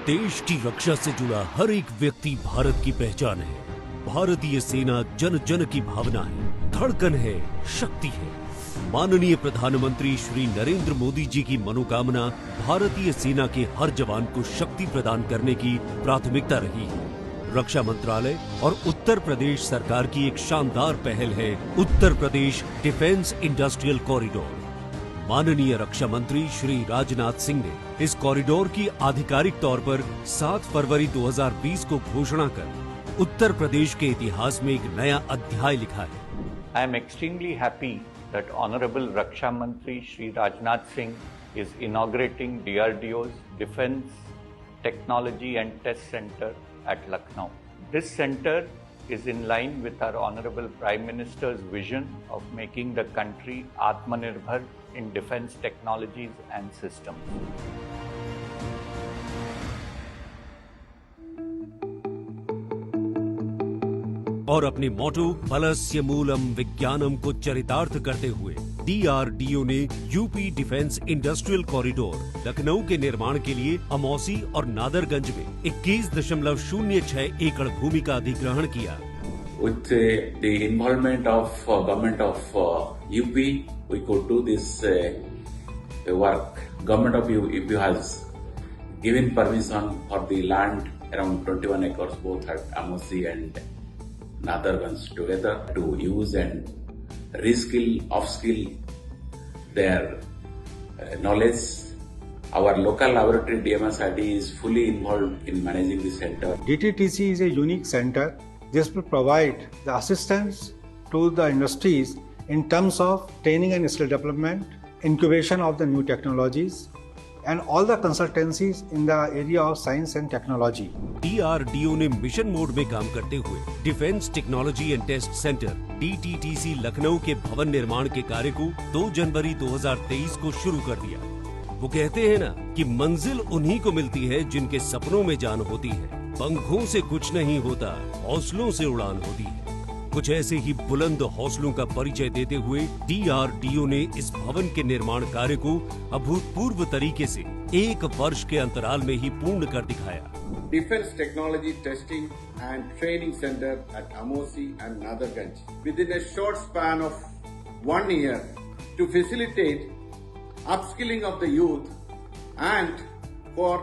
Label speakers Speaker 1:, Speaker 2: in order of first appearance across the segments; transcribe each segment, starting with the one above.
Speaker 1: देश की रक्षा से जुड़ा हर एक व्यक्ति भारत की पहचान है। भारतीय सेना जन जन की भावना है, धड़कन है, शक्ति है। माननीय प्रधानमंत्री श्री नरेंद्र मोदी जी की मनोकामना भारतीय सेना के हर जवान को शक्ति प्रदान करने की प्राथमिकता रही है। रक्षा मंत्रालय और उत्तर प्रदेश सरकार की एक शानदार पहल है Uttar Pradesh defence industrial corridor. माननीय रक्षा मंत्री श्री राजनाथ सिंह ने इस कॉरिडोर की आधिकारिक तौर पर 7 फरवरी 2020 को घोषणा कर उत्तर प्रदेश के इतिहास में एक नया अध्याय लिखा है।
Speaker 2: I am extremely happy that Honorable Raksha Mantri Shri Rajnath Singh is inaugurating DRDO's Defence Technology and Test Center at Lucknow. This center is in line with our Honorable Prime Minister's vision of making the country Atmanirbhar in defence technologies and systems.
Speaker 1: और अपने मोटो बलस्य मूलम विज्ञानम को चरितार्थ करते हुए DRDO ने UP defence industrial corridor Lucknow के निर्माण के लिए अमौसी और नादरगंज में 21.06 एकड़ भूमि का अधिग्रहण किया।
Speaker 3: With the involvement of government of UP, we could do this work. Government of UP has given permission for the land around 21 acres, both at Amosi and Nadarganj together, to use and reskill, upskill their knowledge. Our local laboratory DMSID is fully involved in managing the center.
Speaker 4: DTTC is a unique center. This will provide the assistance to the industries in terms of training and skill development, incubation of the new technologies, and all the consultancies in the area of science and technology.
Speaker 1: DRDO ने mission mode में काम करते हुए defence technology and test centre DTTC Lucknow के भवन निर्माण के कार्य को 2 जनवरी 2023 को शुरू कर दिया। वो कहते हैं ना कि मंजिल उन्हीं को मिलती है जिनके सपनों में जान होती है। पंखों से कुछ नहीं होता, हौसलों से उड़ान होती है। कुछ ऐसे ही बुलंद हौसलों का परिचय देते हुए DRDO ने इस भवन के निर्माण कार्य को अभूतपूर्व तरीके से 1 वर्ष के अंतराल में ही पूर्ण कर दिखाया।
Speaker 5: Defense Technology Testing and Training Center at Amosi and Nadarganj within a short span of 1 year to facilitate upskilling of the youth and for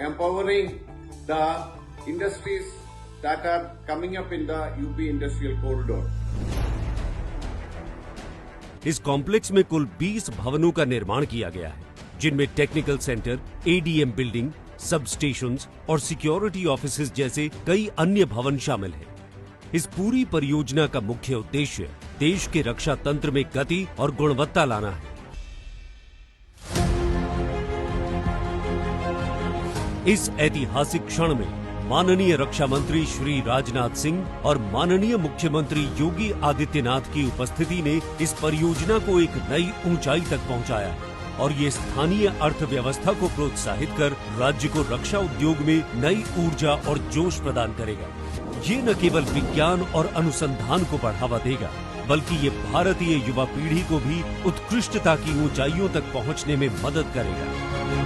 Speaker 5: empowering the industries that are coming up in the UP Industrial Corridor.
Speaker 1: इस complex में कुल 20 भवनों का निर्माण किया गया है, जिनमें टेक्निकल सेंटर, ADM बिल्डिंग, सब स्टेशंस और सिक्योरिटी ऑफिसेज जैसे कई अन्य भवन शामिल हैं। इस पूरी परियोजना का मुख्य उद्देश्य देश के रक्षा तंत्र में गति और गुणवत्ता लाना है। इस ऐतिहासिक क्षण में माननीय रक्षा मंत्री श्री राजनाथ सिंह और माननीय मुख्यमंत्री योगी आदित्यनाथ की उपस्थिति ने इस परियोजना को एक नई ऊंचाई तक पहुंचाया और ये स्थानीय अर्थव्यवस्था को प्रोत्साहित कर राज्य को रक्षा उद्योग में नई ऊर्जा और जोश प्रदान करेगा। ये न केवल विज्ञान और अनुसंधान को बढ़ावा देगा, बल्कि ये भारतीय युवा पीढ़ी को भी उत्कृष्टता की ऊंचाइयों तक पहुंचने में मदद करेगा।